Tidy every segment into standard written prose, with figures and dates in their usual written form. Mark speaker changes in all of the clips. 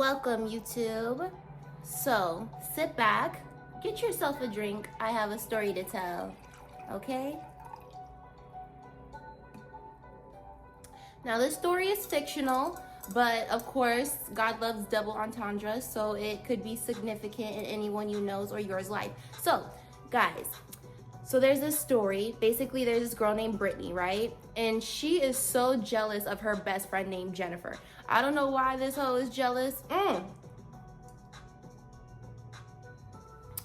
Speaker 1: Welcome, YouTube. So, sit back, get yourself a drink. I have a story to tell, okay? Now, this story is fictional, but of course, God loves double entendres, so it could be significant in anyone you know's or yours life. So, guys, there's this story. Basically, there's this girl named Brittany, right? And she is so jealous of her best friend named Jennifer. I don't know why this hoe is jealous.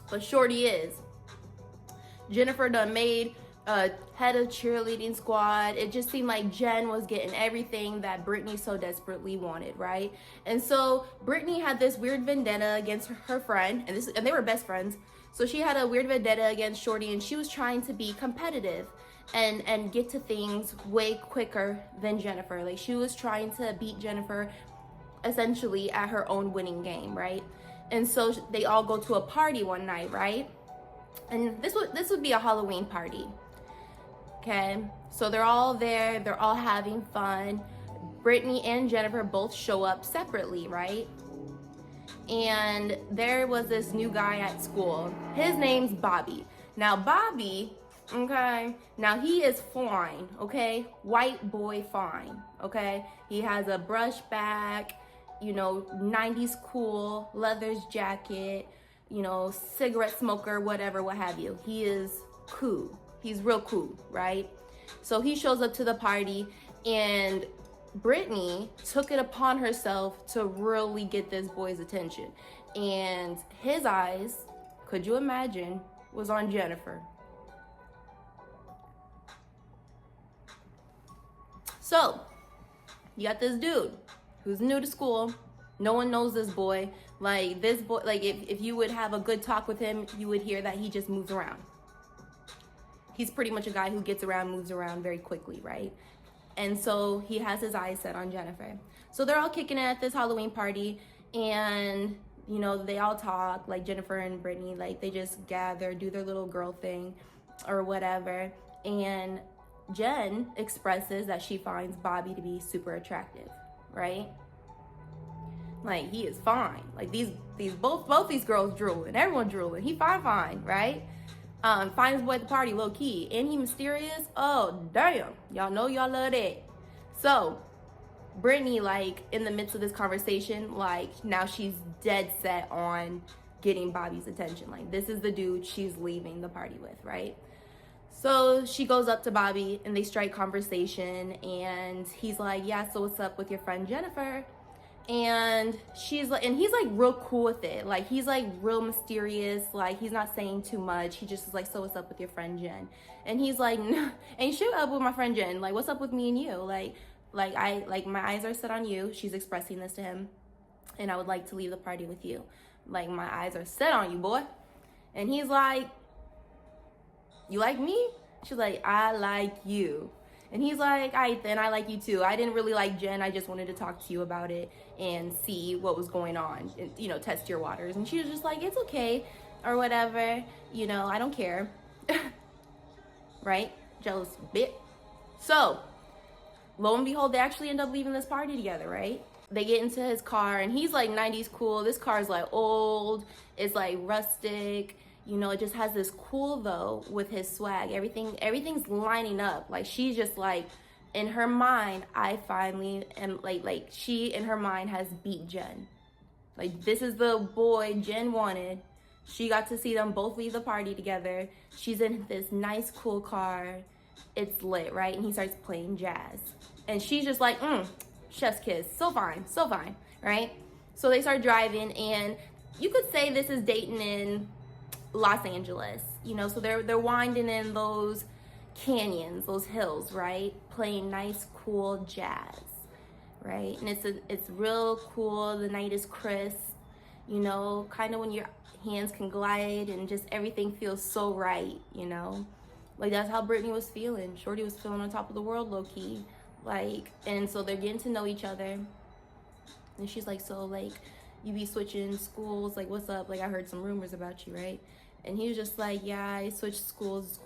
Speaker 1: But shorty is. Jennifer done made a head of cheerleading squad. It just seemed like Jen was getting everything that Brittany so desperately wanted, right? And so Brittany had this weird vendetta against her friend, and they were best friends. So she had a weird vendetta against Shorty, and she was trying to be competitive and get to things way quicker than Jennifer. Like, she was trying to beat Jennifer essentially at her own winning game, right? And so they all go to a party one night, right? And this would be a Halloween party. Okay, so they're all there, they're all having fun. Brittany and Jennifer both show up separately, right? And there was this new guy at school. His name's Bobby. Now, Bobby, okay, now he is fine, okay? White boy fine, okay? He has a brush back, 90s cool, leathers jacket, cigarette smoker, whatever, what have you. He is cool. He's real cool, right? So he shows up to the party, and Brittany took it upon herself to really get this boy's attention. And his eyes, could you imagine, was on Jennifer. So, you got this dude who's new to school. No one knows this boy. Like, this boy, like, if you would have a good talk with him, you would hear that he just moves around. He's pretty much a guy who gets around, moves around very quickly, right? And so he has his eyes set on Jennifer. So they're all kicking it at this Halloween party, and they all talk, like Jennifer and Brittany, like they just gather, do their little girl thing or whatever. And Jen expresses that she finds Bobby to be super attractive, right? Like, he is fine. Like, both these girls drooling, everyone drooling. He fine, right? Finds boy at the party, low key. And he mysterious? Oh, damn. Y'all know y'all love that. So, Brittany, like, in the midst of this conversation, like, now she's dead set on getting Bobby's attention. Like, this is the dude she's leaving the party with, right? So she goes up to Bobby, and they strike conversation, and he's like, yeah, so what's up with your friend Jennifer? And she's like, and he's like real cool with it. Like, he's like real mysterious. Like, he's not saying too much. He just is like, so what's up with your friend Jen? And he's like, no, ain't shit up with my friend Jen. Like, what's up with me and you? Like my eyes are set on you. She's expressing this to him. And I would like to leave the party with you. Like, my eyes are set on you, boy. And he's like, you like me? She's like, I like you. And he's like, all right, then, I like you too. I didn't really like Jen. I just wanted to talk to you about it and see what was going on and, test your waters. And she was just like, it's okay or whatever. I don't care. Right? Jealous bit. So, lo and behold, they actually end up leaving this party together, right? They get into his car, and he's like 90s cool. This car is like old. It's like rustic. It just has this cool though with his swag. Everything's lining up. Like, she's just like, in her mind, I finally am like she in her mind has beat Jen. Like, this is the boy Jen wanted. She got to see them both leave the party together. She's in this nice cool car. It's lit, right? And he starts playing jazz. And she's just like, chef's kiss. So fine, right? So they start driving, and you could say this is Dayton in Los Angeles, so they're winding in those canyons, those hills, right? Playing nice, cool jazz, right? And it's real cool. The night is crisp, kind of when your hands can glide and just everything feels so right, Like, that's how Brittany was feeling. Shorty was feeling on top of the world, low key. Like, and so they're getting to know each other. And she's like, so, like, you be switching schools, like, what's up? Like, I heard some rumors about you, right? And he was just like, yeah, I switched schools.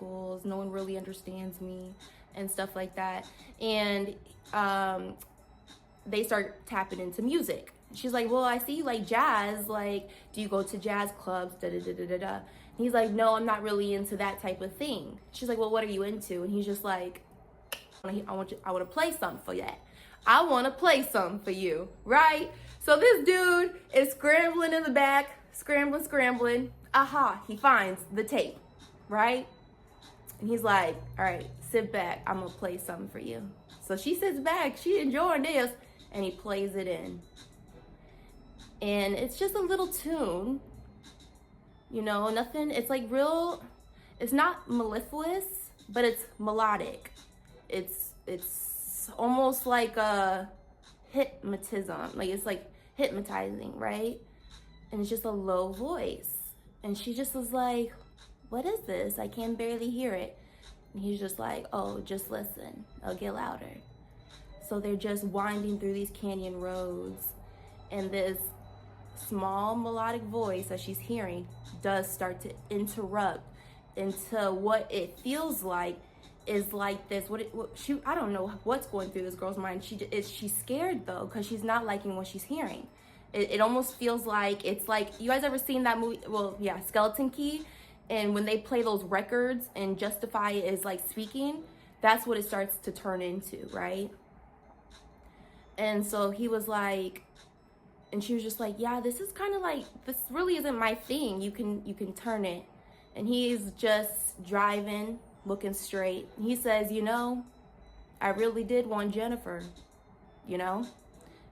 Speaker 1: No one really understands me and stuff like that. And they start tapping into music. She's like, well, I see you like jazz. Like, do you go to jazz clubs? Da da da da da da. He's like, no, I'm not really into that type of thing. She's like, well, what are you into? And he's just like, I want to play something for that. I want to play something for you, right? So this dude is scrambling in the back, scrambling. Aha, he finds the tape, right? And he's like, all right, sit back. I'm going to play something for you. So she sits back. She enjoying this. And he plays it in. And it's just a little tune. You know, nothing. It's like real. It's not mellifluous, but it's melodic. It's almost like a hypnotism. Like it's like hypnotizing, right? And it's just a low voice. And she just was like, what is this? I can barely hear it. And he's just like, oh, just listen. It'll get louder. So they're just winding through these canyon roads. And this small melodic voice that she's hearing does start to interrupt into what it feels like is like this. I don't know what's going through this girl's mind. She's scared though, because she's not liking what she's hearing. It almost feels like, it's like, you guys ever seen that movie? Well, yeah, Skeleton Key. And when they play those records and Justify is like speaking, that's what it starts to turn into, right? And so he was like, and she was just like, yeah, this is kind of like, this really isn't my thing. You can turn it. And he's just driving, looking straight. He says, you know, I really did want Jennifer, you know?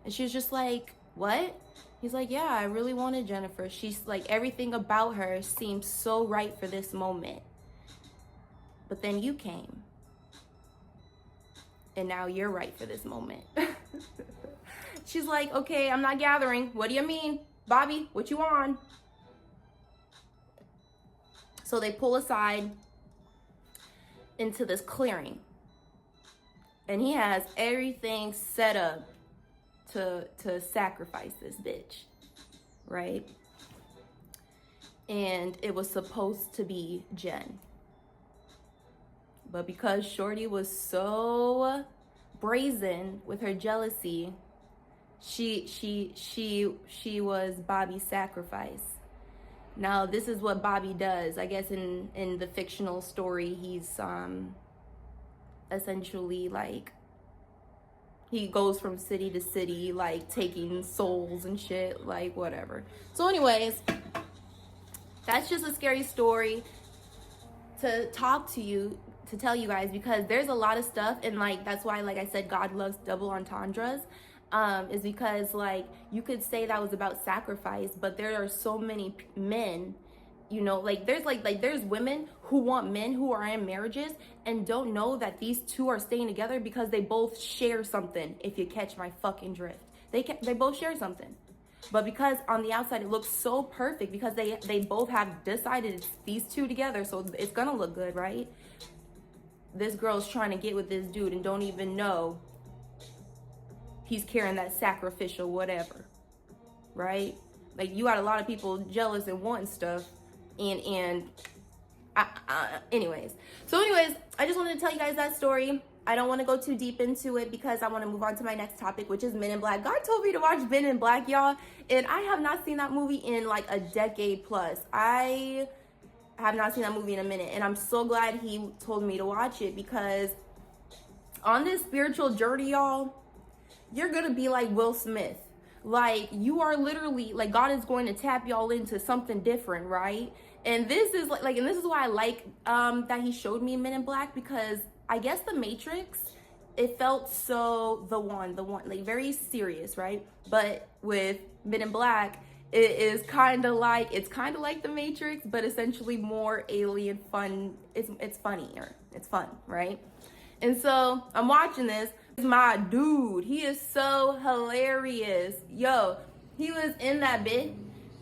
Speaker 1: And she was just like, what? He's like, yeah, I really wanted Jennifer. She's like, everything about her seems so right for this moment. But then you came. And now you're right for this moment. She's like, okay, I'm not gathering. What do you mean? Bobby, what you on? So they pull aside into this clearing. And he has everything set up to sacrifice this bitch, right? And it was supposed to be Jen. But because Shorty was so brazen with her jealousy, she was Bobby's sacrifice. Now, this is what Bobby does. I guess in the fictional story, he's essentially like, he goes from city to city, like taking souls and shit, like whatever. So anyways, that's just a scary story to talk to you, to tell you guys, because there's a lot of stuff, and like that's why, like I said, God loves double entendres, is because like you could say that was about sacrifice, but there are so many men, you know, like there's women who want men who are in marriages and don't know that these two are staying together because they both share something. If you catch my fucking drift, they both share something. But because on the outside it looks so perfect, because they both have decided it's these two together, so it's gonna look good, right? This girl's trying to get with this dude and don't even know he's carrying that sacrificial whatever, right? Like, you got a lot of people jealous and wanting stuff, and anyways. So anyways, I just wanted to tell you guys that story. I don't want to go too deep into it because I want to move on to my next topic, which is Men in Black. God told me to watch Men in Black, y'all, and I have not seen that movie in like a decade plus. I have not seen that movie in a minute, and I'm so glad he told me to watch it, because on this spiritual journey, y'all, you're gonna be like Will Smith. Like, you are literally, like, God is going to tap y'all into something different, right? And this is like, and this is why I like that he showed me Men in Black, because I guess The Matrix, it felt so the one, like very serious, right? But with Men in Black, it is kind of like, it's kind of like The Matrix, but essentially more alien fun. It's funnier. It's fun, right? And so I'm watching this. My dude, he is so hilarious. Yo, he was in that bit,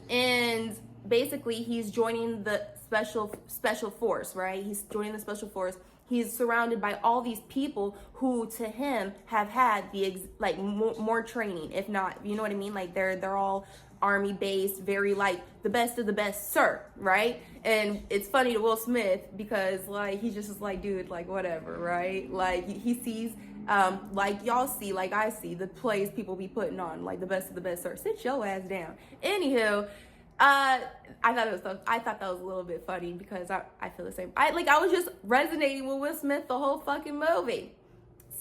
Speaker 1: and basically he's joining the special force, right? He's joining the special force. He's surrounded by all these people who, to him, have had the more training, if not, you know what I mean? Like, they're all army based, very like the best of the best, sir, right? And it's funny to Will Smith because like he just is like, dude, like whatever, right? Like he sees Like y'all see, like I see, the plays people be putting on, like the best of the best. Sir, sit your ass down. Anywho, I thought that was a little bit funny because I feel the same. I was just resonating with Will Smith the whole fucking movie.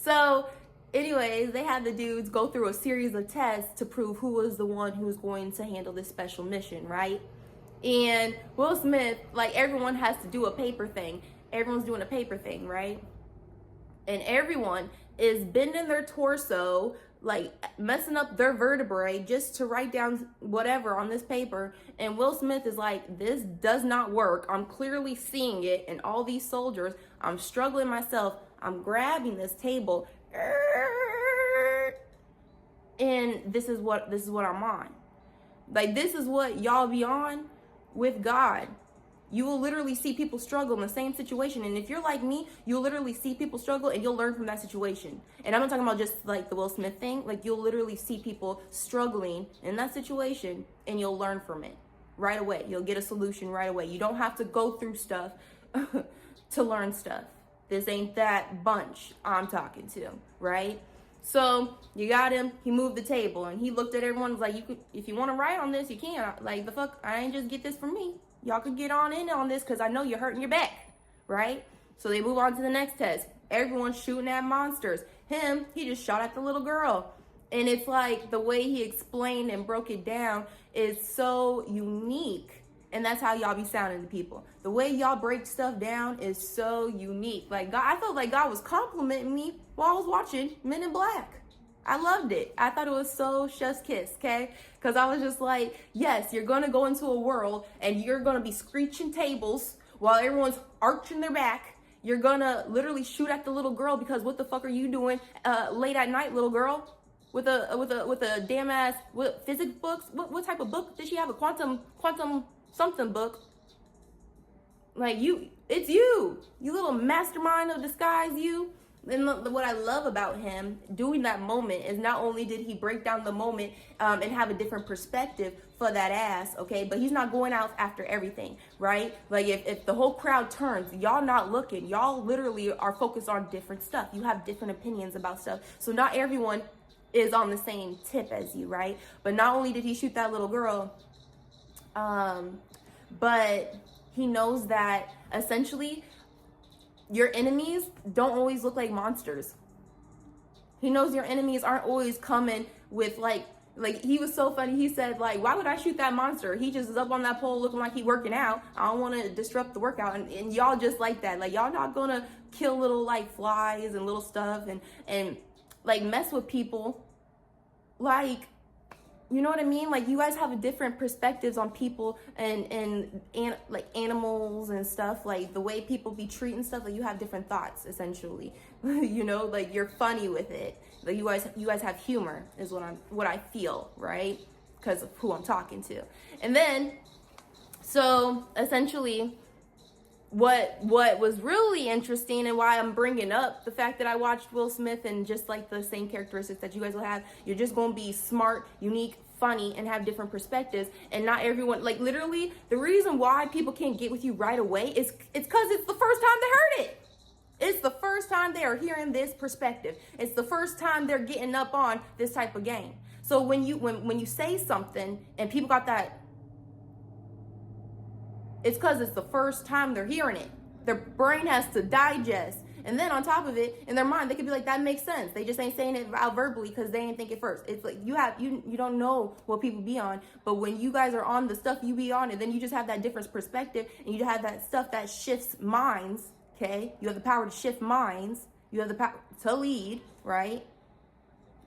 Speaker 1: So, anyways, they had the dudes go through a series of tests to prove who was the one who was going to handle this special mission, right? And Will Smith, like, everyone has to do a paper thing. Everyone's doing a paper thing, right? And everyone is bending their torso, like messing up their vertebrae just to write down whatever on this paper. And Will Smith is like, this does not work. I'm clearly seeing it. And all these soldiers, I'm struggling myself. I'm grabbing this table. And this is what I'm on. Like, this is what y'all be on with God. You will literally see people struggle in the same situation. And if you're like me, you'll literally see people struggle and you'll learn from that situation. And I'm not talking about just like the Will Smith thing. Like, you'll literally see people struggling in that situation and you'll learn from it right away. You'll get a solution right away. You don't have to go through stuff to learn stuff. This ain't that bunch I'm talking to, right? So you got him, he moved the table and he looked at everyone, was like, you could, if you want to write on this, you can. Like, the fuck, I ain't just get this from me. Y'all could get on in on this because I know you're hurting your back, right? So they move on to the next test. Everyone's shooting at monsters. Him, he just shot at the little girl. And it's like the way he explained and broke it down is so unique. And that's how y'all be sounding to people. The way y'all break stuff down is so unique. Like, God, I felt like God was complimenting me while I was watching Men in Black. I loved it. I thought it was so chef's kiss, okay? Because I was just like, yes, you're going to go into a world and you're going to be screeching tables while everyone's arching their back. You're going to literally shoot at the little girl because what the fuck are you doing late at night, little girl? With a damn ass physics books? What type of book did she have? A quantum something book? Like, it's you little mastermind of disguise, you. And what I love about him doing that moment is not only did he break down the moment and have a different perspective for that ass, okay, but he's not going out after everything, right? Like, if the whole crowd turns, y'all not looking, y'all literally are focused on different stuff. You have different opinions about stuff. So not everyone is on the same tip as you, right? But not only did he shoot that little girl, but he knows that essentially your enemies don't always look like monsters. He knows your enemies aren't always coming with like he was so funny. He said, like, why would I shoot that monster? He just is up on that pole looking like he working out. I don't want to disrupt the workout. And y'all just like that. Like, y'all not gonna kill little like flies and little stuff and like mess with people. Like, you know what I mean? Like, you guys have a different perspectives on people and like animals and stuff. Like, the way people be treating stuff, like, you have different thoughts, essentially. You know, like, you're funny with it. Like, you guys have humor is what I feel, right? Because of who I'm talking to. And then, so essentially, what was really interesting and why I'm bringing up the fact that I watched Will Smith and just like the same characteristics that you guys will have, you're just going to be smart, unique, funny, and have different perspectives. And not everyone, like, literally the reason why people can't get with you right away is it's because it's the first time they heard it. It's the first time they are hearing this perspective. It's the first time they're getting up on this type of game. So when you say something and people got that, it's because it's the first time they're hearing it. Their brain has to digest. And then on top of it, in their mind, they could be like, that makes sense. They just ain't saying it out verbally because they ain't think it first. It's like you don't know what people be on. But when you guys are on the stuff you be on, and then you just have that different perspective, and you have that stuff that shifts minds, okay? You have the power to shift minds. You have the power to lead, right?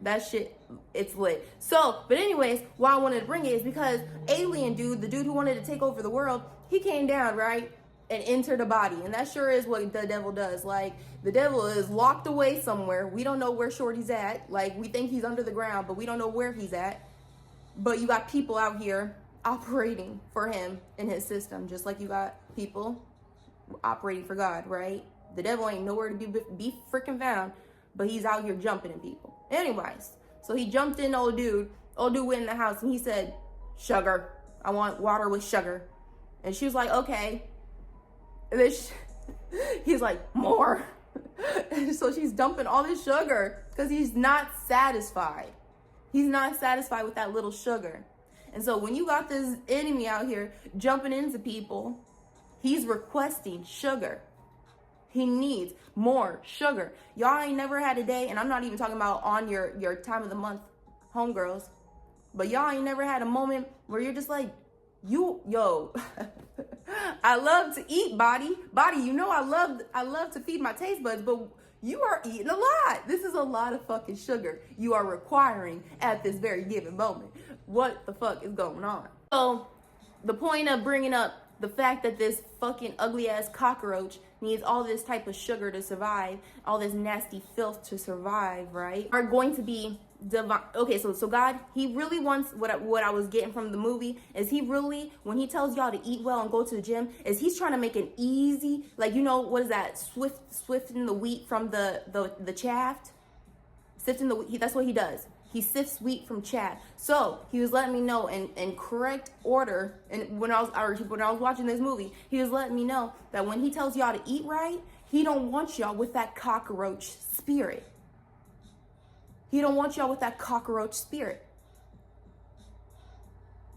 Speaker 1: That shit, it's lit. So, but anyways, why I wanted to bring it is because Alien Dude, the dude who wanted to take over the world, he came down, right, and entered a body. And that sure is what the devil does. Like, the devil is locked away somewhere. We don't know where Shorty's at. Like, we think he's under the ground, but we don't know where he's at. But you got people out here operating for him in his system, just like you got people operating for God, right? The devil ain't nowhere to be freaking found, but he's out here jumping in people. Anyways, so he jumped in old dude. Old dude went in the house and he said, sugar. I want water with sugar. And she was like, okay. And then he's like, more. So she's dumping all this sugar because he's not satisfied. He's not satisfied with that little sugar. And so when you got this enemy out here jumping into people, he's requesting sugar. He needs more sugar. Y'all ain't never had a day, and I'm not even talking about on your time of the month homegirls, but y'all ain't never had a moment where you're just like, yo, I love to eat, body, you know I love to feed my taste buds, but you are eating a lot. This is a lot of fucking sugar you are requiring at this very given moment. What the fuck is going on? So the point of bringing up the fact that this fucking ugly ass cockroach needs all this type of sugar to survive, all this nasty filth to survive, right, are going to be divine. Okay, so God, he really wants, what I was getting from the movie is, he really, when he tells y'all to eat well and go to the gym, is he's trying to make an easy, like, you know, what is that, sifting the wheat from the chaff, sifting the wheat, that's what he does. He sifts wheat from chaff. So he was letting me know in correct order, and when I was watching this movie, he was letting me know that when he tells y'all to eat right, he don't want y'all with that cockroach spirit. He don't want y'all with that cockroach spirit.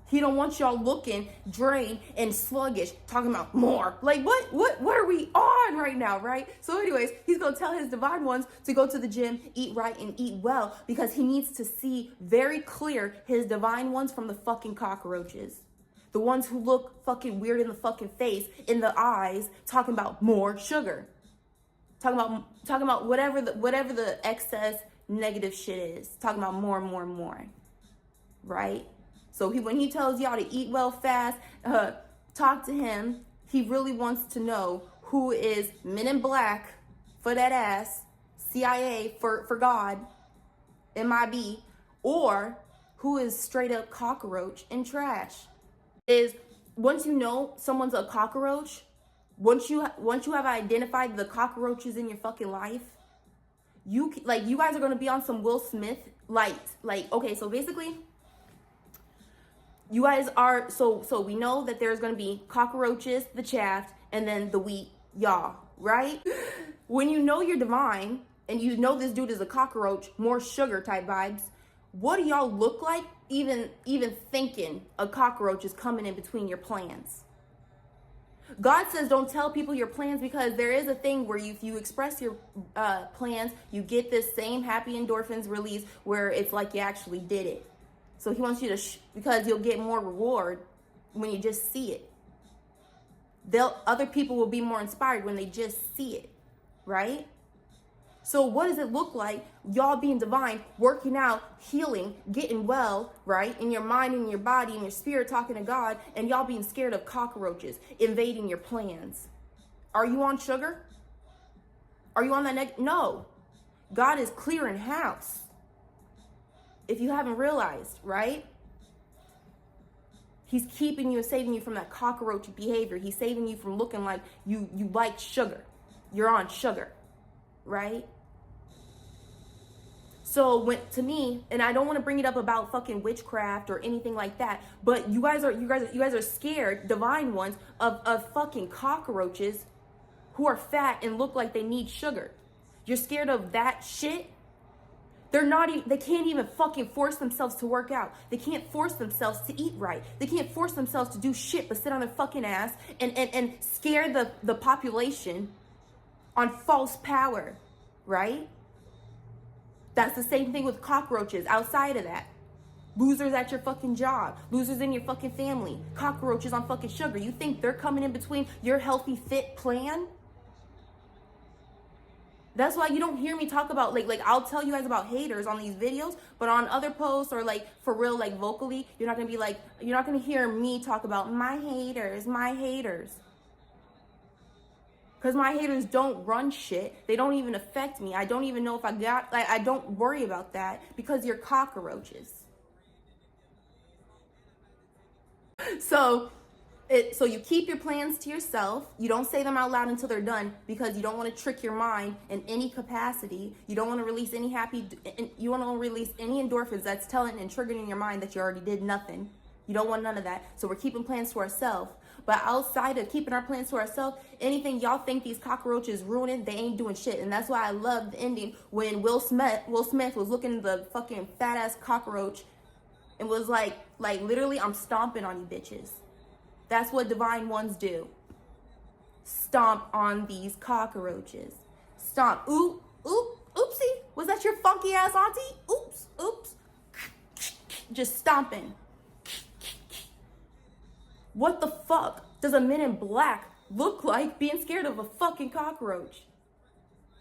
Speaker 1: He don't want y'all looking drained and sluggish, talking about more. Like, what are we on right now, right? So anyways, he's going to tell his divine ones to go to the gym, eat right, and eat well, because he needs to see very clear his divine ones from the fucking cockroaches. The ones who look fucking weird in the fucking face, in the eyes, talking about more sugar. Talking about whatever the excess negative shit is. Talking about more and more and more. Right? So when he tells y'all to eat well fast, talk to him, he really wants to know who is Men in Black for that ass, CIA for God, MIB, or who is straight up cockroach and trash. Is once you know someone's a cockroach, once you have identified the cockroaches in your fucking life, you guys are gonna be on some Will Smith light. Like, okay, so basically, you guys are, so we know that there's gonna be cockroaches, the chaff, and then the wheat, y'all, right? When you know you're divine, and you know this dude is a cockroach, more sugar type vibes, what do y'all look like even thinking a cockroach is coming in between your plans? God says don't tell people your plans, because there is a thing where if you express your plans, you get this same happy endorphins release where it's like you actually did it. So he wants you to, because you'll get more reward when you just see it. Other people will be more inspired when they just see it, right? So what does it look like, y'all being divine, working out, healing, getting well, right? In your mind, in your body, in your spirit, talking to God, and y'all being scared of cockroaches invading your plans? Are you on sugar? Are you on that No. God is clearing house. If you haven't realized, right? He's keeping you and saving you from that cockroach behavior. He's saving you from looking like you like sugar. You're on sugar, right? So to me, and I don't want to bring it up about fucking witchcraft or anything like that, but you guys are scared, divine ones, of fucking cockroaches who are fat and look like they need sugar. You're scared of that shit? They can't even fucking force themselves to work out. They can't force themselves to eat right. They can't force themselves to do shit but sit on their fucking ass and scare the population on false power, right? That's the same thing with cockroaches outside of that. Losers at your fucking job. Losers in your fucking family. Cockroaches on fucking sugar. You think they're coming in between your healthy, fit plan? That's why you don't hear me talk about, like I'll tell you guys about haters on these videos, but on other posts or like for real, like vocally, you're not gonna hear me talk about my haters. Because my haters don't run shit. They don't even affect me. I don't even know if I don't worry about that because you're cockroaches. So you keep your plans to yourself. You don't say them out loud until they're done because you don't want to trick your mind in any capacity. You don't want to release you want to release any endorphins that's telling and triggering in your mind that you already did nothing, You don't want none of that. So we're keeping plans to ourselves. But outside of keeping our plans to ourselves, anything y'all think these cockroaches ruining, they ain't doing shit. And that's why I love the ending when Will Smith was looking at the fucking fat ass cockroach and was like literally, I'm stomping on you bitches. That's what divine ones do. Stomp on these cockroaches. Stomp. Oop, oop, oopsie. Was that your funky ass auntie? Oops, oops. Just stomping. What the fuck does a Men in Black look like being scared of a fucking cockroach?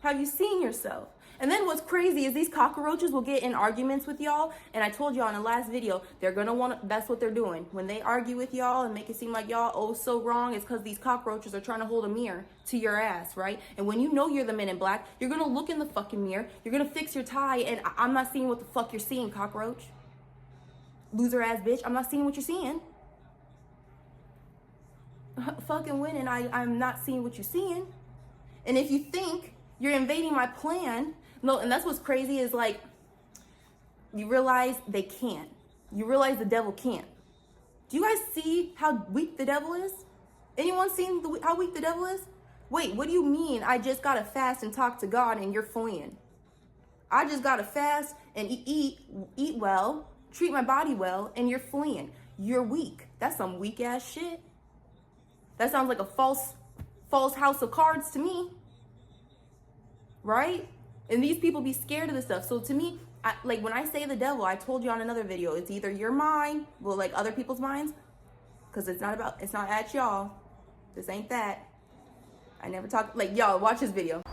Speaker 1: Have you seen yourself? And then what's crazy is these cockroaches will get in arguments with y'all. And I told y'all in the last video, they're gonna that's what they're doing. When they argue with y'all and make it seem like y'all oh so wrong, it's because these cockroaches are trying to hold a mirror to your ass, right? And when you know you're the Men in Black, you're gonna look in the fucking mirror, you're gonna fix your tie, and I'm not seeing what the fuck you're seeing, cockroach. Loser ass bitch, I'm not seeing what you're seeing. Fucking winning, I'm not seeing what you're seeing. And if you think you're invading my plan, no, and that's what's crazy is like, you realize they can't. You realize the devil can't. Do you guys see how weak the devil is? Anyone seen how weak the devil is? Wait, what do you mean I just gotta fast and talk to God and you're fleeing? I just gotta fast and eat well, treat my body well, and you're fleeing. You're weak. That's some weak ass shit. That sounds like a false house of cards to me, right? And these people be scared of this stuff. So to me, like when I say the devil, I told you on another video, it's either your mind, well, like other people's minds, because it's not at y'all. This ain't that. I never talk, like y'all watch this video.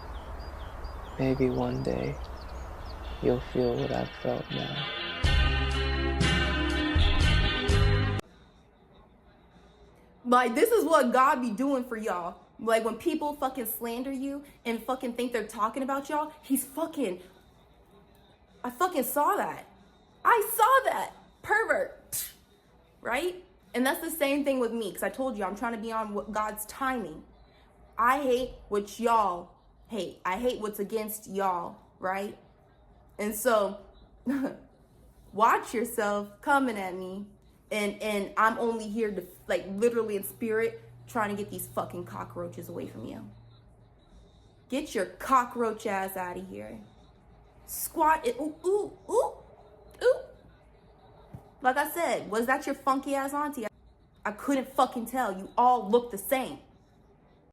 Speaker 2: Maybe one day you'll feel what I've felt now.
Speaker 1: Like, this is what God be doing for y'all. Like, when people fucking slander you and fucking think they're talking about y'all, I fucking saw that. I saw that. Pervert. Right? And that's the same thing with me, because I told you, I'm trying to be on God's timing. I hate what y'all hate. I hate what's against y'all, right? And so, watch yourself coming at me. And I'm only here to, like, literally in spirit, trying to get these fucking cockroaches away from you. Get your cockroach ass out of here. Squat it. Ooh, ooh, ooh, ooh. Like I said, was that your funky ass auntie? I couldn't fucking tell. You all look the same.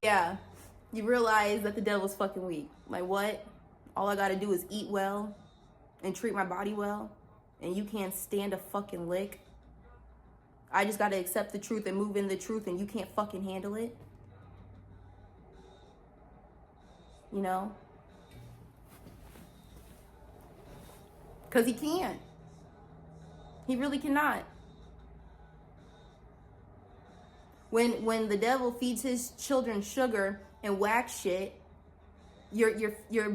Speaker 1: Yeah, you realize that the devil's fucking weak. Like, what? All I gotta do is eat well and treat my body well, and you can't stand a fucking lick. I just gotta accept the truth and move in the truth, and you can't fucking handle it. You know? Because he can't. He really cannot. When the devil feeds his children sugar and whack shit, you're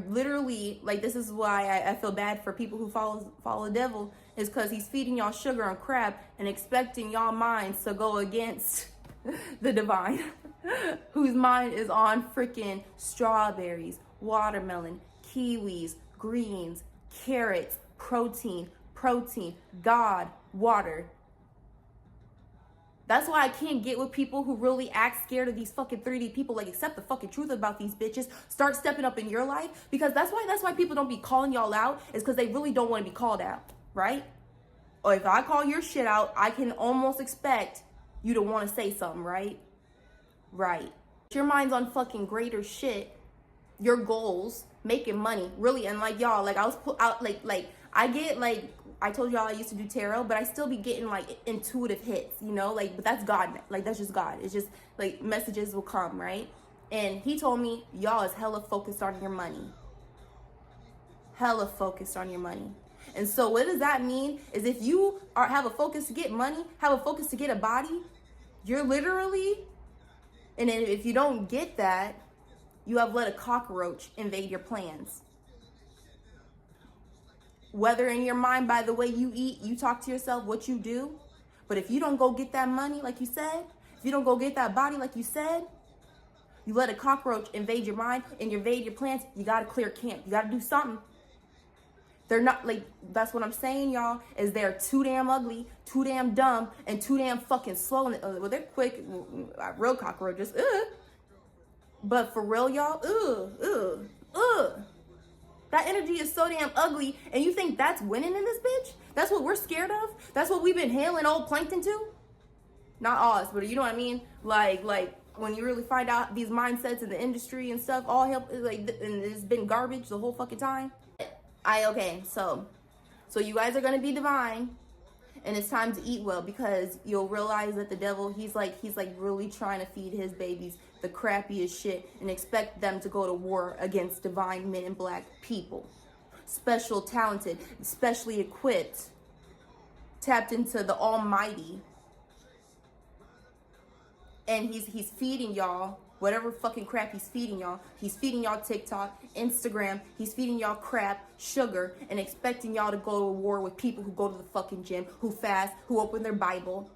Speaker 1: literally, like, this is why I feel bad for people who follow the devil, is because he's feeding y'all sugar and crap and expecting y'all minds to go against the divine, whose mind is on freaking strawberries, watermelon, kiwis, greens, carrots, protein, God, water. That's why I can't get with people who really act scared of these fucking 3D people. Like, accept the fucking truth about these bitches. Start stepping up in your life. Because that's why people don't be calling y'all out, is because they really don't want to be called out, right? Or if I call your shit out, I can almost expect you to want to say something, right? Right. Your mind's on fucking greater shit. Your goals, making money, really. And like y'all, like I was put out, like I get, like, I told y'all I used to do tarot, but I still be getting like intuitive hits, you know, like, but that's God, like that's just God. It's just like messages will come, right? And he told me, y'all is hella focused on your money. Hella focused on your money. And so what does that mean? Is if you have a focus to get money, have a focus to get a body, you're literally, and then if you don't get that, you have let a cockroach invade your plans. Whether in your mind, by the way you eat, you talk to yourself, what you do. But if you don't go get that money, like you said, if you don't go get that body, like you said, you let a cockroach invade your mind and invade your plans, you got to clear camp. You got to do something. They're not, like, that's what I'm saying, y'all, is they're too damn ugly, too damn dumb, and too damn fucking slow. Well, they're quick, real cockroaches, but for real, y'all, that energy is so damn ugly, and you think that's winning in this bitch? That's what we're scared of? That's what we've been hailing old plankton to? Not us, but you know what I mean? Like when you really find out these mindsets in the industry and stuff, all help, like, and it's been garbage the whole fucking time. Okay, so you guys are gonna be divine, and it's time to eat well, because you'll realize that the devil, he's like really trying to feed his babies the crappiest shit and expect them to go to war against divine men in black people. Special, talented, specially equipped, tapped into the almighty. And he's feeding y'all whatever fucking crap he's feeding y'all. He's feeding y'all TikTok, Instagram. He's feeding y'all crap, sugar, and expecting y'all to go to war with people who go to the fucking gym, who fast, who open their Bible,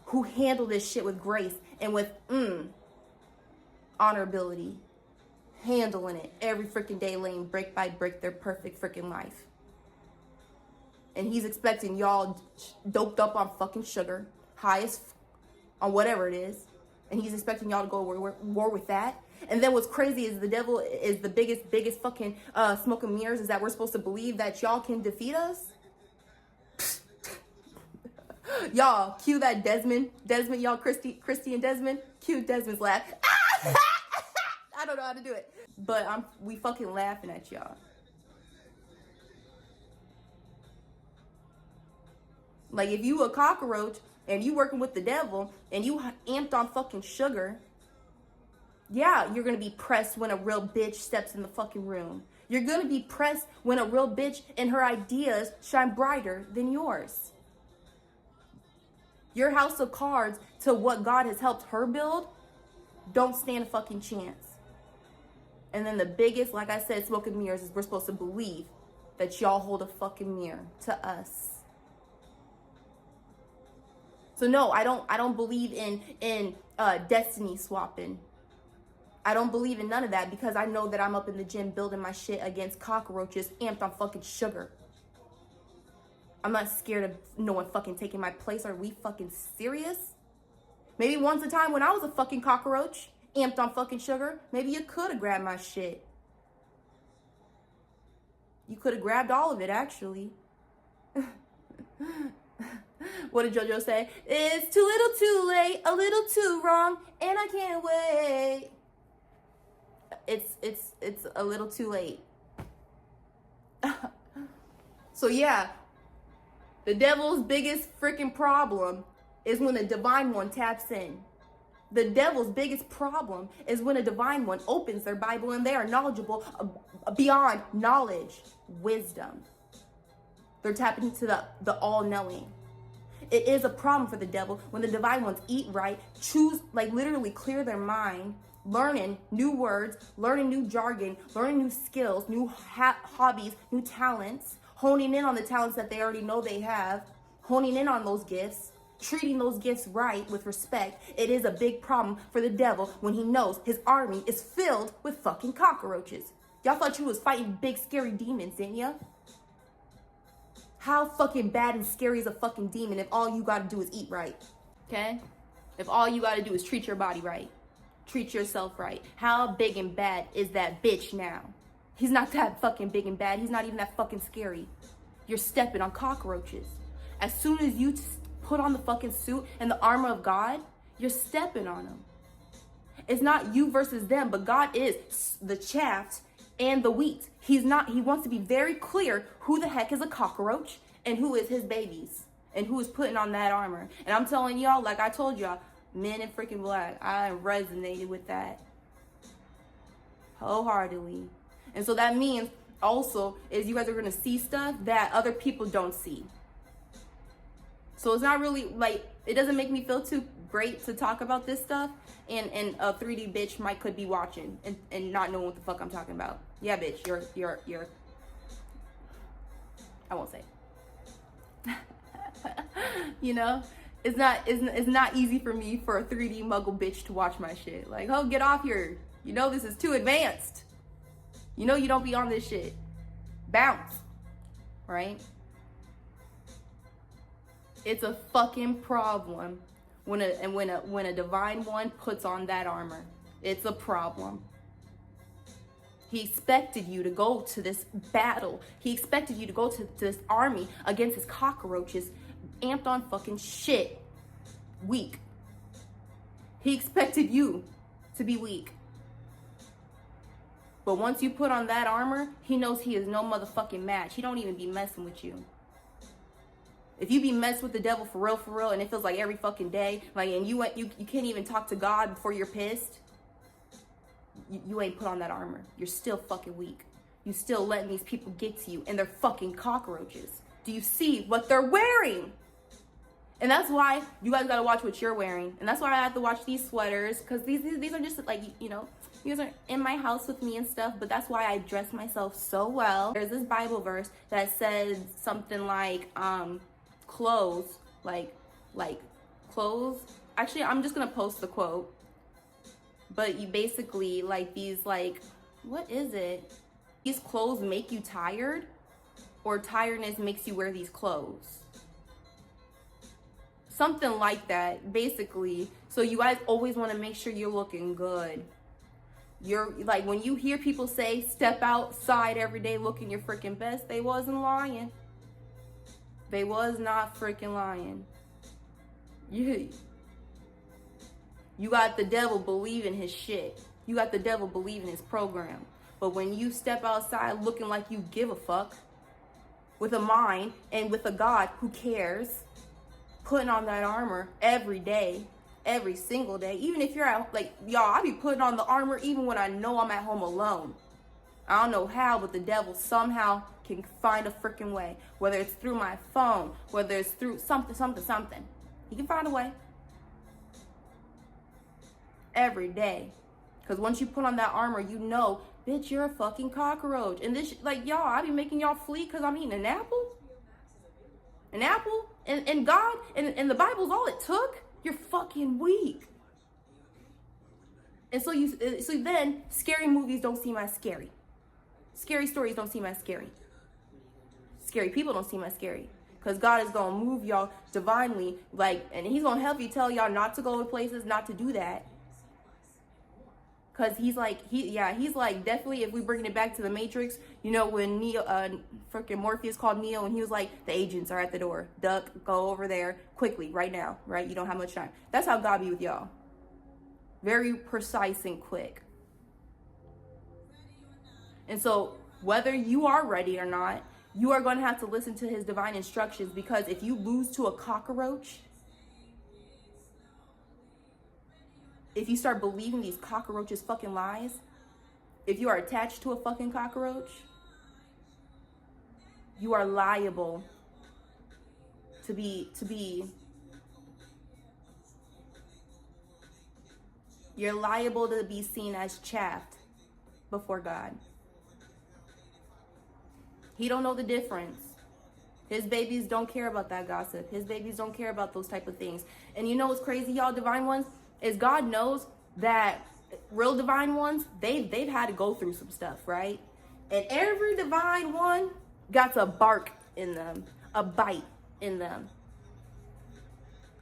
Speaker 1: who handle this shit with grace and with honorability, handling it every freaking day, laying brick by brick their perfect freaking life. And he's expecting y'all doped up on fucking sugar, high as on whatever it is, and he's expecting y'all to go war with that. And then what's crazy is the devil is the biggest fucking smoke and mirrors, is that we're supposed to believe that y'all can defeat us. Y'all, cue that Desmond, y'all, Christy and Desmond, cue Desmond's laugh. I don't know how to do it, but we fucking laughing at y'all. Like, if you a cockroach and you working with the devil and you amped on fucking sugar, yeah, you're gonna be pressed when a real bitch steps in the fucking room. You're gonna be pressed when a real bitch and her ideas shine brighter than yours. Your house of cards to what God has helped her build don't stand a fucking chance. And then the biggest, like I said, smoke and mirrors, is we're supposed to believe that y'all hold a fucking mirror to us. So no, I don't believe in destiny swapping. I don't believe in none of that, because I know that I'm up in the gym building my shit against cockroaches amped on fucking sugar. I'm not scared of no one fucking taking my place. Are we fucking serious? Maybe once a time when I was a fucking cockroach amped on fucking sugar, maybe you could have grabbed my shit. You could have grabbed all of it, actually. What did JoJo say? It's too little too late, a little too wrong, and I can't wait. It's a little too late. So yeah, the devil's biggest freaking problem is when a divine one taps in. The devil's biggest problem is when a divine one opens their Bible and they are knowledgeable beyond knowledge, wisdom. They're tapping into the all-knowing. It is a problem for the devil when the divine ones eat right, choose, like, literally clear their mind, learning new words, learning new jargon, learning new skills, new hobbies, new talents, honing in on the talents that they already know they have, honing in on those gifts, treating those gifts right with respect. It is a big problem for the devil when he knows his army is filled with fucking cockroaches. Y'all thought you was fighting big scary demons, didn't ya? How fucking bad and scary is a fucking demon if all you gotta do is eat right? Okay? If all you gotta do is treat your body right, treat yourself right. How big and bad is that bitch now? He's not that fucking big and bad. He's not even that fucking scary. You're stepping on cockroaches. As soon as you put on the fucking suit and the armor of God, you're stepping on them. It's not you versus them, but God is the chaff and the wheat. He wants to be very clear who the heck is a cockroach and who is his babies and who is putting on that armor. And I'm telling y'all, like I told y'all, men in freaking black, I resonated with that wholeheartedly. And so that means also is you guys are going to see stuff that other people don't see. So it's not really, like, it doesn't make me feel too great to talk about this stuff, and a 3D bitch could be watching and not knowing what the fuck I'm talking about. Yeah, bitch, you're I won't say. You know, it's not easy for me for a 3D muggle bitch to watch my shit. Like, oh, get off here. You know this is too advanced. You know you don't be on this shit. Bounce. right? It's a fucking problem when a divine one puts on that armor. It's a problem. He expected you to go to this battle. He expected you to go to this army against his cockroaches, amped on fucking shit, weak. He expected you to be weak. But once you put on that armor, he knows he is no motherfucking match. He don't even be messing with you. If you be messed with the devil for real, and it feels like every fucking day, like, and you can't even talk to God before you're pissed, you ain't put on that armor. You're still fucking weak. You still letting these people get to you, and they're fucking cockroaches. Do you see what they're wearing? And that's why you guys gotta watch what you're wearing. And that's why I have to watch these sweaters, because these are just like, you know, you guys are in my house with me and stuff, but that's why I dress myself so well. There's this Bible verse that says something like, clothes, like clothes. Actually, I'm just gonna post the quote. But you basically, like, these, like, what is it? These clothes make you tired, or tiredness makes you wear these clothes. Something like that, basically. So you guys always want to make sure you're looking good. You're, like, when you hear people say, step outside every day looking your freaking best, they wasn't lying. They was not freaking lying. You got the devil believing his shit. You got the devil believing his program. But when you step outside looking like you give a fuck, with a mind and with a God who cares, putting on that armor every day, every single day, even if you're out, like, y'all, I be putting on the armor even when I know I'm at home alone. I don't know how, but the devil somehow can find a freaking way. Whether it's through my phone, whether it's through something. He can find a way. Every day. Because once you put on that armor, you know, bitch, you're a fucking cockroach. And this, like, y'all, I be making y'all flee because I'm eating an apple. An apple? And God, and the Bible's all it took? You're fucking weak. And so then, scary movies don't seem as scary. Scary stories don't seem as scary. Scary people don't seem as scary. Because God is going to move y'all divinely, like, and he's going to help you tell y'all not to go to places, not to do that. Because he's like, definitely, if we bring it back to the Matrix, you know, when freaking Morpheus called Neo and he was like, the agents are at the door. Duck, go over there quickly, right now, right? You don't have much time. That's how God be with y'all. Very precise and quick. And so, whether you are ready or not, you are going to have to listen to his divine instructions, because if you lose to a cockroach, if you start believing these cockroaches' fucking lies, if you are attached to a fucking cockroach, you are liable to be you're liable to be seen as chaffed before God. He don't know the difference. His babies don't care about that gossip. His babies don't care about those type of things. And you know what's crazy, y'all, divine ones? Is God knows that real divine ones, they've had to go through some stuff, right? And every divine one got a bark in them, a bite in them.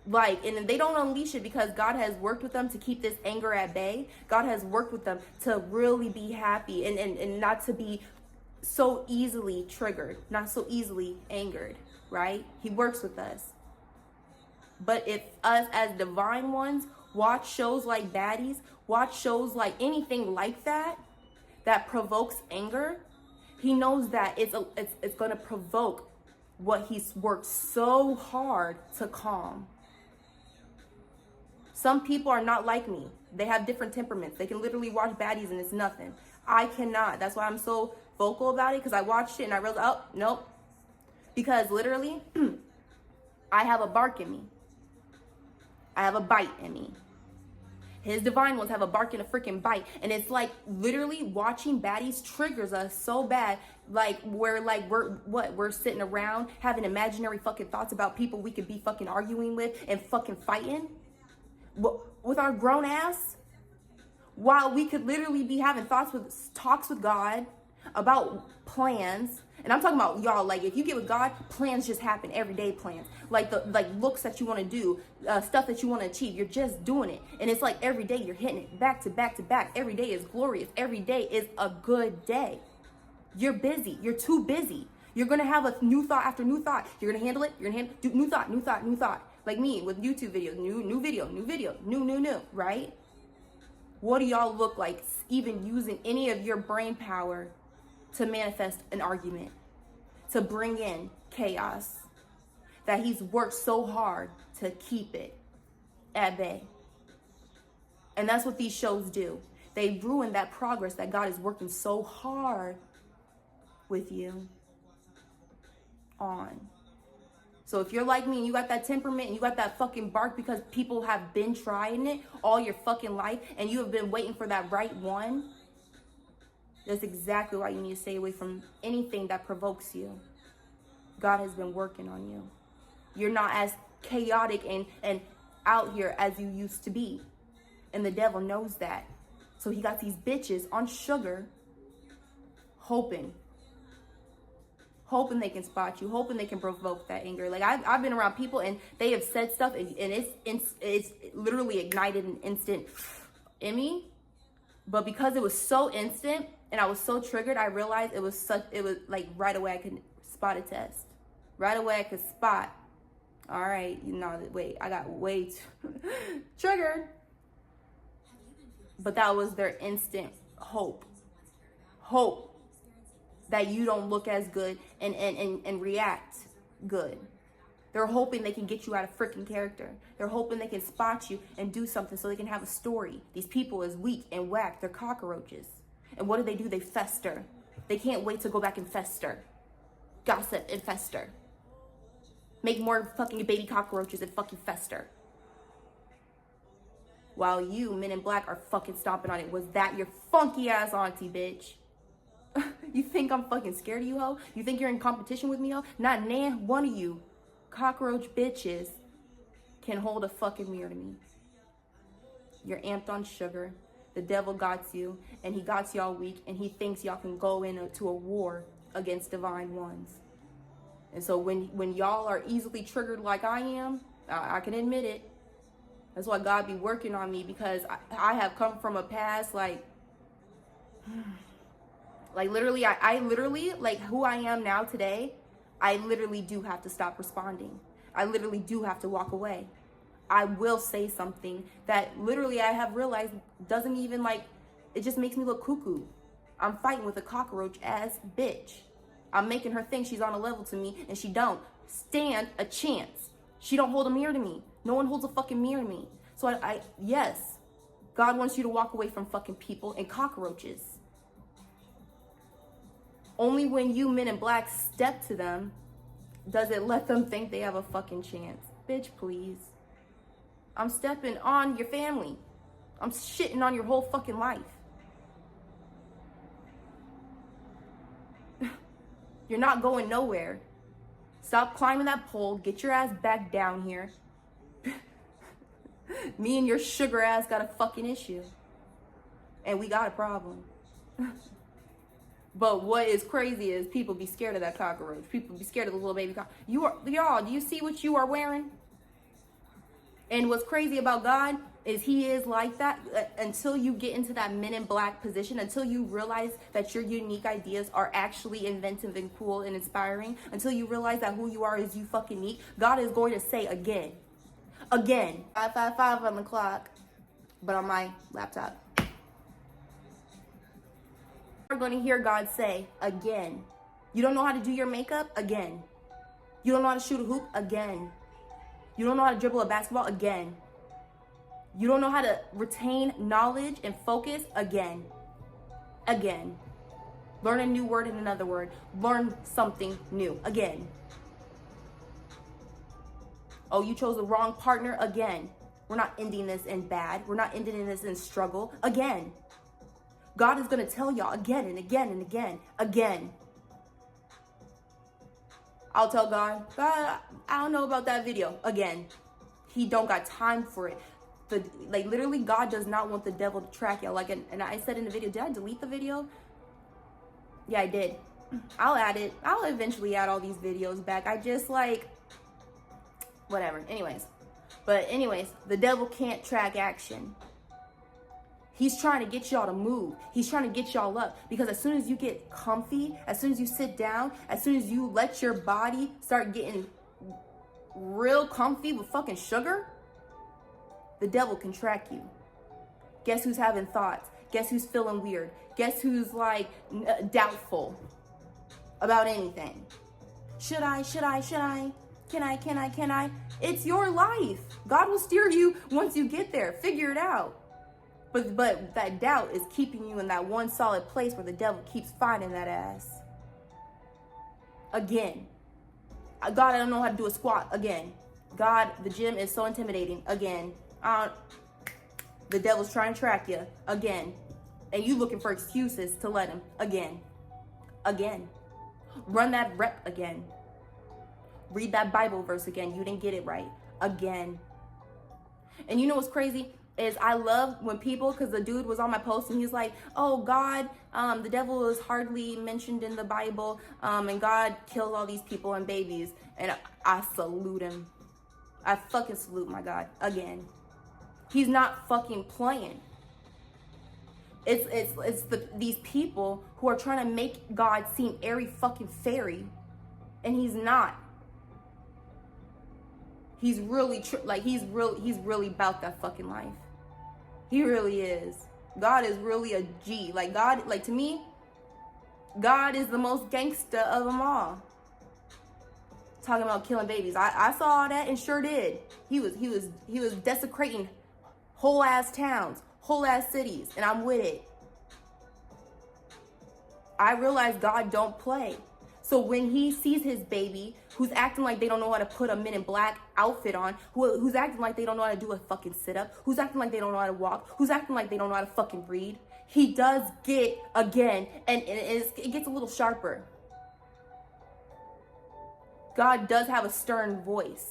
Speaker 1: Like, and they don't unleash it because God has worked with them to keep this anger at bay. God has worked with them to really be happy and not to be so easily triggered, not so easily angered, right? He works with us. But if us as divine ones watch shows like Baddies, watch shows like anything like that provokes anger, he knows that it's going to provoke what he's worked so hard to calm. Some people are not like me. They have different temperaments. They can literally watch Baddies and it's nothing. I cannot. That's why I'm so vocal about it, because I watched it and I realized, oh, nope. Because literally, I have a bark in me. I have a bite in me. His divine ones have a bark and a freaking bite. And it's like literally watching Baddies triggers us so bad. Like we're sitting around having imaginary fucking thoughts about people we could be fucking arguing with and fucking fighting with our grown ass, while we could literally be having talks with God about plans And I'm talking about y'all, like if you get with God, plans just happen, everyday plans. Like the looks that you want to do, stuff that you want to achieve, you're just doing it. And it's like every day you're hitting it back to back to back. Every day is glorious. Every day is a good day. You're busy. You're too busy. You're going to have a new thought after new thought. You're going to handle it. You're going to do new thought, new thought, new thought. Like me with YouTube videos, new video, new, right? What do y'all look like even using any of your brain power to manifest an argument, to bring in chaos that he's worked so hard to keep it at bay? And that's what these shows do. They ruin that progress that God is working so hard with you on. So if you're like me and you got that temperament and you got that fucking bark because people have been trying it all your fucking life and you have been waiting for that right one, that's exactly why you need to stay away from anything that provokes you. God has been working on you. You're not as chaotic and out here as you used to be. And the devil knows that. So he got these bitches on sugar hoping they can spot you, hoping they can provoke that anger. Like I've been around people and they have said stuff and it's literally ignited an instant in me. But because it was so instant and I was so triggered, I realized it was like right away I could spot a test. Right away I could spot, all right, wait, I got way too triggered. But that was their instant hope that you don't look as good and react good. They're hoping they can get you out of freaking character. They're hoping they can spot you and do something so they can have a story. These people is weak and whack. They're cockroaches. And what do? They fester. They can't wait to go back and fester. Gossip and fester. Make more fucking baby cockroaches and fucking fester. While you, men in black, are fucking stomping on it. Was that your funky ass auntie, bitch? You think I'm fucking scared of you, ho? You think you're in competition with me, ho? Not one of you cockroach bitches can hold a fucking mirror to me. You're amped on sugar. The devil got you, and he got y'all weak, and he thinks y'all can go into a war against divine ones. And so when y'all are easily triggered like I am, I can admit it. That's why God be working on me, because I have come from a past like literally, I literally, like who I am now today, I literally do have to stop responding. I literally do have to walk away. I will say something that literally I have realized doesn't even it just makes me look cuckoo. I'm fighting with a cockroach ass bitch. I'm making her think she's on a level to me, and she don't stand a chance. She don't hold a mirror to me. No one holds a fucking mirror to me. So yes, God wants you to walk away from fucking people and cockroaches. Only when you men in black step to them does it let them think they have a fucking chance. Bitch, please. I'm stepping on your family. I'm shitting on your whole fucking life. You're not going nowhere. Stop climbing that pole. Get your ass back down here. Me and your sugar ass got a fucking issue. And we got a problem. But what is crazy is people be scared of that cockroach. People be scared of the little baby cockroach. Y'all, do you see what you are wearing? And what's crazy about God is he is like that until you get into that men in black position, until you realize that your unique ideas are actually inventive and cool and inspiring, until you realize that who you are is you fucking unique. God is going to say again, 5:55 on the clock, but on my laptop. You're going to hear God say again. You don't know how to do your makeup? Again. You don't know how to shoot a hoop? Again. You don't know how to dribble a basketball? Again. You don't know how to retain knowledge and focus? Again. Again. Learn a new word and another word. Learn something new. Again. Oh, you chose the wrong partner? Again. We're not ending this in bad. We're not ending this in struggle. Again. God is going to tell y'all again and again and again. Again. I'll tell God, I don't know about that video. Again. He don't got time for it. Literally, God does not want the devil to track y'all. And I said in the video, did I delete the video? Yeah, I did. I'll eventually add all these videos back. I just like, whatever. Anyways, the devil can't track action. He's trying to get y'all to move. He's trying to get y'all up. Because as soon as you get comfy, as soon as you sit down, as soon as you let your body start getting real comfy with fucking sugar, the devil can track you. Guess who's having thoughts? Guess who's feeling weird? Guess who's like doubtful about anything? Should I? Can I? It's your life. God will steer you once you get there. Figure it out. But that doubt is keeping you in that one solid place where the devil keeps finding that ass. Again. God, I don't know how to do a squat. Again. God, the gym is so intimidating. Again. The devil's trying to track you. Again. And you looking for excuses to let him. Again. Run that rep again. Read that Bible verse again. You didn't get it right. Again. And you know what's crazy? Is I love when people, because the dude was on my post and he's like, oh, God, the devil is hardly mentioned in the Bible, and God kills all these people and babies. And I salute him. I fucking salute my God. Again. He's not fucking playing. It's these people who are trying to make God seem airy fucking fairy, and he's not. He's really he's really about that fucking life. He really is. God is really a G. To me, God is the most gangsta of them all. Talking about killing babies. I saw all that and sure did. He was desecrating whole ass towns, whole ass cities, and I'm with it. I realize God don't play. So when he sees his baby, who's acting like they don't know how to put a Men in Black outfit on, who's acting like they don't know how to do a fucking sit-up, who's acting like they don't know how to walk, who's acting like they don't know how to fucking read, he does get, again, and it gets a little sharper. God does have a stern voice.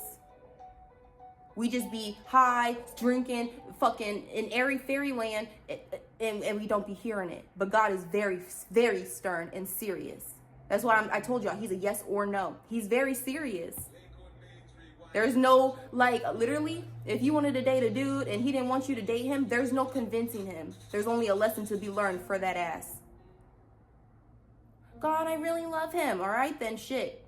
Speaker 1: We just be high, drinking, fucking in airy fairyland, and we don't be hearing it. But God is very, very stern and serious. That's why I told y'all, he's a yes or no. He's very serious. There's no, literally, if you wanted to date a dude and he didn't want you to date him, there's no convincing him. There's only a lesson to be learned for that ass. God, I really love him. All right, then shit.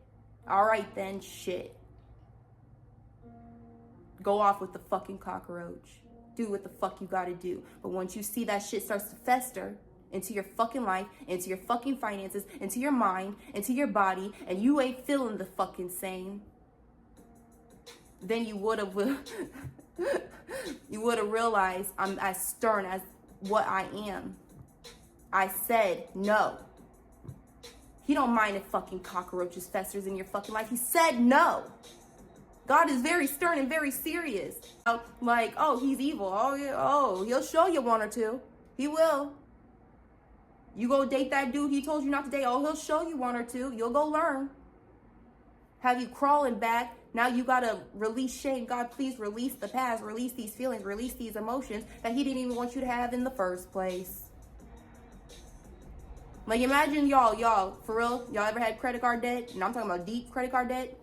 Speaker 1: Go off with the fucking cockroach. Do what the fuck you gotta do. But once you see that shit starts to fester into your fucking life, into your fucking finances, into your mind, into your body, and you ain't feeling the fucking same, then you would have realized I'm as stern as what I am. I said no. He don't mind if fucking cockroaches festers in your fucking life. He said no. God is very stern and very serious. Oh, he's evil. Oh, yeah. He'll show you one or two. He will. You go date that dude he told you not to date. Oh, he'll show you one or two. You'll go learn. Have you crawling back. Now you gotta release shame. God, please release the past. Release these feelings. Release these emotions that he didn't even want you to have in the first place. Imagine y'all, for real, y'all ever had credit card debt? And I'm talking about deep credit card debt.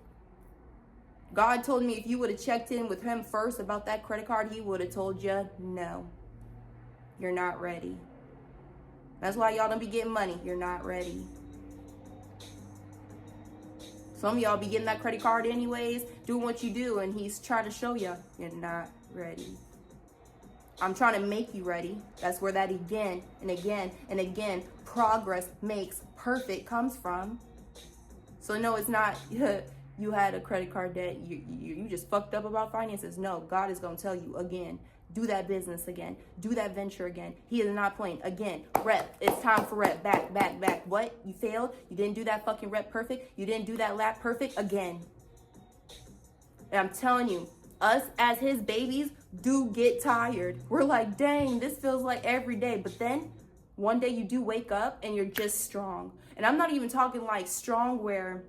Speaker 1: God told me if you would have checked in with him first about that credit card, he would have told you, no, you're not ready. That's why y'all don't be getting money. You're not ready. Some of y'all be getting that credit card anyways, doing what you do, and he's trying to show you, you're not ready. I'm trying to make you ready. That's where that again and again and again, progress makes perfect comes from. So no, it's not you had a credit card debt, you just fucked up about finances. No, God is going to tell you again, do that business again, do that venture again. He is not playing. Again, rep. It's time for rep. Back. What? You failed? You didn't do that fucking rep perfect? You didn't do that lap perfect? Again. And I'm telling you, us as his babies do get tired. We're like, dang, this feels like every day. But then one day you do wake up and you're just strong. And I'm not even talking like strong where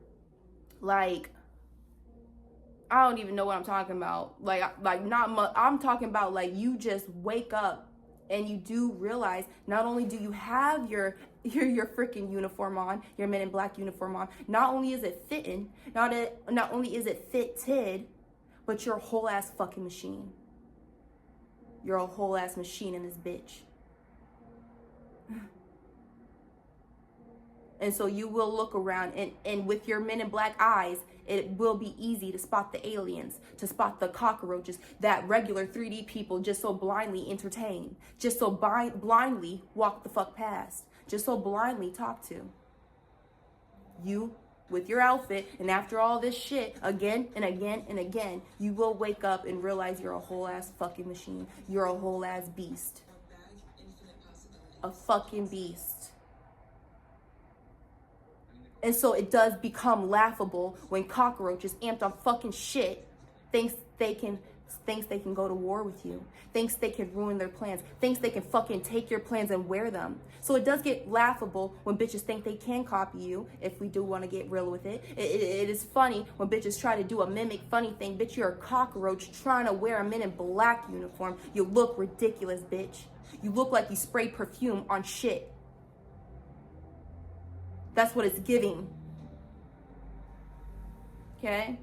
Speaker 1: I don't even know what I'm talking about. Not much. I'm talking about you just wake up and you do realize not only do you have your your freaking uniform on, your Men in Black uniform on. Not only is it fitting, not only is it fitted, but you're a whole ass fucking machine. You're a whole ass machine in this bitch. And so you will look around, and with your Men in Black eyes, it will be easy to spot the aliens, to spot the cockroaches that regular 3D people just so blindly entertain, just so blindly walk the fuck past, just so blindly talk to. You, with your outfit, and after all this shit, again and again and again, you will wake up and realize you're a whole ass fucking machine. You're a whole ass beast. A fucking beast. And so it does become laughable when cockroaches amped on fucking shit thinks they can go to war with you, thinks they can ruin their plans, thinks they can fucking take your plans and wear them. So it does get laughable when bitches think they can copy you, if we do want to get real with it. It is funny when bitches try to do a mimic funny thing. Bitch, you're a cockroach trying to wear a Men in Black uniform. You look ridiculous, bitch. You look like you sprayed perfume on shit. That's what it's giving. Okay?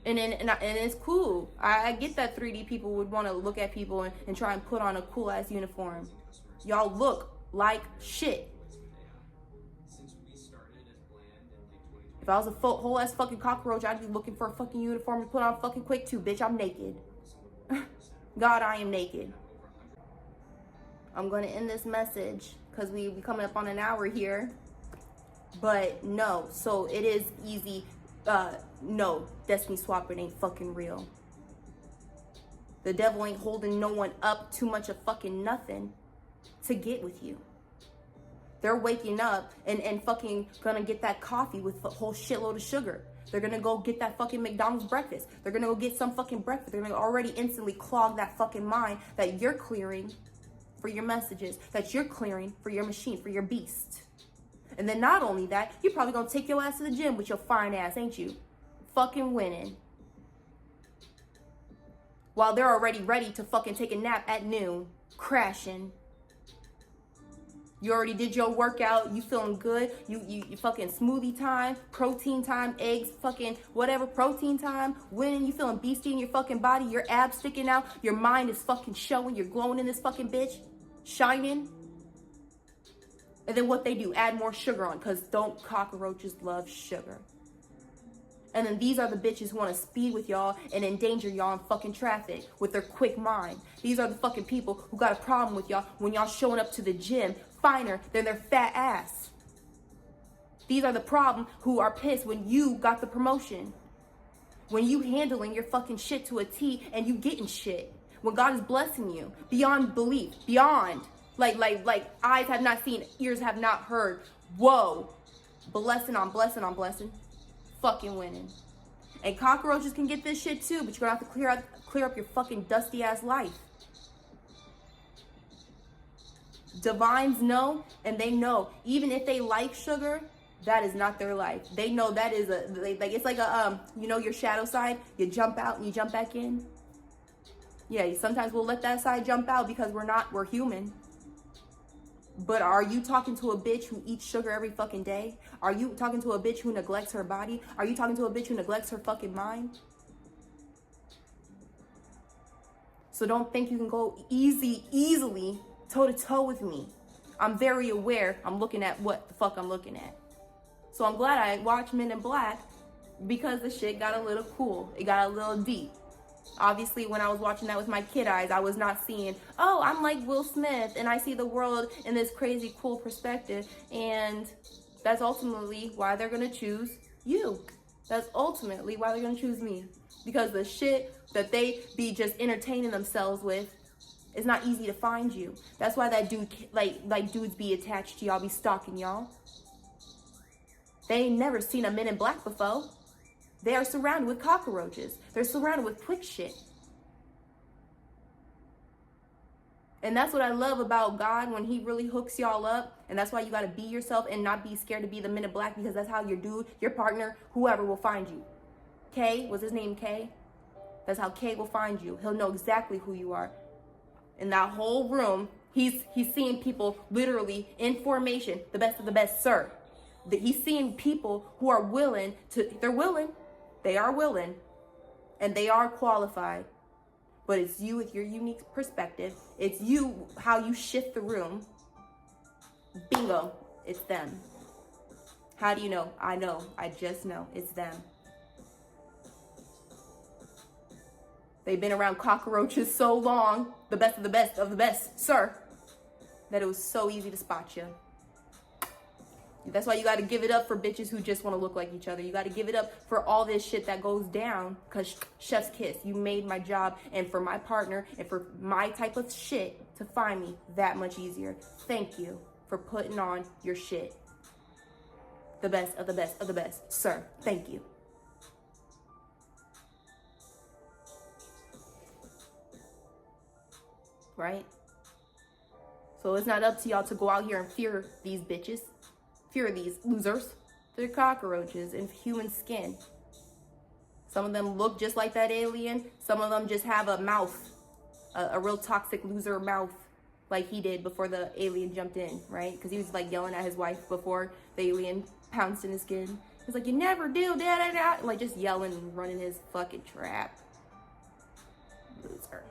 Speaker 1: And it's cool. I get that 3D people would want to look at people and try and put on a cool ass uniform. Y'all look like shit. If I was a whole ass fucking cockroach, I'd be looking for a fucking uniform to put on fucking quick too, bitch. I'm naked. God, I am naked. I'm going to end this message because we coming up on an hour here. But no, so it is easy. No, Destiny Swapper ain't fucking real. The devil ain't holding no one up too much of fucking nothing to get with you. They're waking up and fucking gonna get that coffee with a whole shitload of sugar. They're gonna go get that fucking McDonald's breakfast. They're gonna go get some fucking breakfast. They're gonna already instantly clog that fucking mind that you're clearing for your messages, that you're clearing for your machine, for your beast. And then not only that, you're probably gonna take your ass to the gym with your fine ass, ain't you? Fucking winning. While they're already ready to fucking take a nap at noon, crashing. You already did your workout, you feeling good, you fucking smoothie time, protein time, eggs, fucking whatever, protein time, winning, you feeling beastie in your fucking body, your abs sticking out, your mind is fucking showing, you're glowing in this fucking bitch, shining. And then what they do, add more sugar on, because don't cockroaches love sugar? And then these are the bitches who want to speed with y'all and endanger y'all in fucking traffic with their quick mind. These are the fucking people who got a problem with y'all when y'all showing up to the gym finer than their fat ass. These are the problem who are pissed when you got the promotion. When you handling your fucking shit to a T and you getting shit. When God is blessing you beyond belief, beyond. Like eyes have not seen, ears have not heard. Whoa. Blessing on blessing on blessing. Fucking winning. And cockroaches can get this shit too, but you're gonna have to clear up your fucking dusty ass life. Divines know, and they know, even if they like sugar, that is not their life. They know that is it's like a you know, your shadow side, you jump out and you jump back in. Yeah, sometimes we'll let that side jump out because we're human. But are you talking to a bitch who eats sugar every fucking day? Are you talking to a bitch who neglects her body? Are you talking to a bitch who neglects her fucking mind? So don't think you can go easily toe to toe with me. I'm very aware I'm looking at what the fuck I'm looking at. So I'm glad I watched Men in Black because the shit got a little cool. It got a little deep. Obviously, when I was watching that with my kid eyes, I was not seeing, oh, I'm like Will Smith and I see the world in this crazy cool perspective. And that's ultimately why they're going to choose you. That's ultimately why they're going to choose me. Because the shit that they be just entertaining themselves with is not easy to find you. That's why that dude, like dudes be attached to y'all, be stalking y'all. They ain't never seen a Men in Black before. They are surrounded with cockroaches. They're surrounded with quick shit. And that's what I love about God when he really hooks y'all up. And that's why you got to be yourself and not be scared to be the Men in Black, because that's how your dude, your partner, whoever will find you. Kay, was his name Kay? That's how Kay will find you. He'll know exactly who you are. In that whole room, He's seeing people literally in formation, the best of the best, sir. He's seeing people who are willing to, they are willing, and they are qualified. But it's you with your unique perspective. It's you, how you shift the room. Bingo, it's them. How do you know? I know, I just know, it's them. They've been around cockroaches so long, the best of the best, sir, that it was so easy to spot you. That's why you got to give it up for bitches who just want to look like each other. You got to give it up for all this shit that goes down, because chef's kiss, you made my job and for my partner and for my type of shit to find me that much easier. Thank you for putting on your shit. The best of the best of the best, sir. Thank you. Right? So it's not up to y'all to go out here and fear these bitches. Fear these losers. They're cockroaches in human skin. Some of them look just like that alien. Some of them just have a mouth, a real toxic loser mouth, like he did before the alien jumped in, right? Because he was like yelling at his wife before the alien pounced in his skin. He's like, you never do, da da da, like just yelling and running his fucking trap. Loser.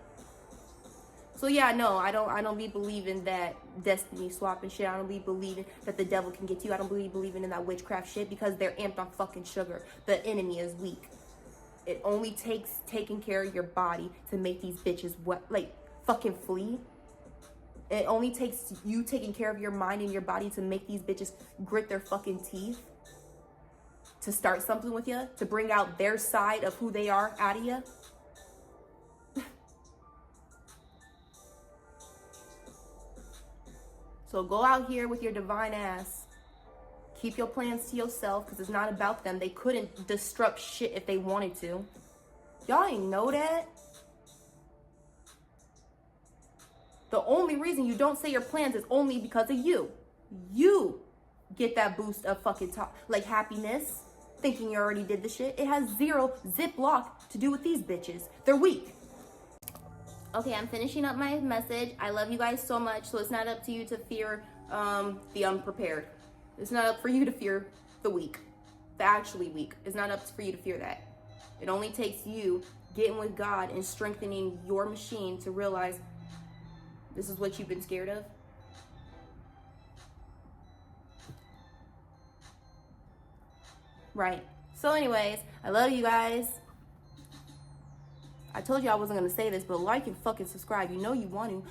Speaker 1: So yeah, no, I don't be believing that destiny swap and shit. I don't be believing that the devil can get you. I don't be believing in that witchcraft shit, because they're amped on fucking sugar. The enemy is weak. It only takes taking care of your body to make these bitches fucking flee. It only takes you taking care of your mind and your body to make these bitches grit their fucking teeth, to start something with you, to bring out their side of who they are out of you. So go out here with your divine ass. Keep your plans to yourself, because it's not about them. They couldn't disrupt shit if they wanted to. Y'all ain't know that. The only reason you don't say your plans is only because of you. You get that boost of fucking happiness, thinking you already did the shit. It has zero ziplock to do with these bitches. They're weak. Okay, I'm finishing up my message. I love you guys so much. So it's not up to you to fear the unprepared. It's not up for you to fear the weak, the actually weak. It's not up for you to fear that. It only takes you getting with God and strengthening your machine to realize this is what you've been scared of. Right. So anyways, I love you guys. I told you I wasn't going to say this, but like and fucking subscribe. You know you want to.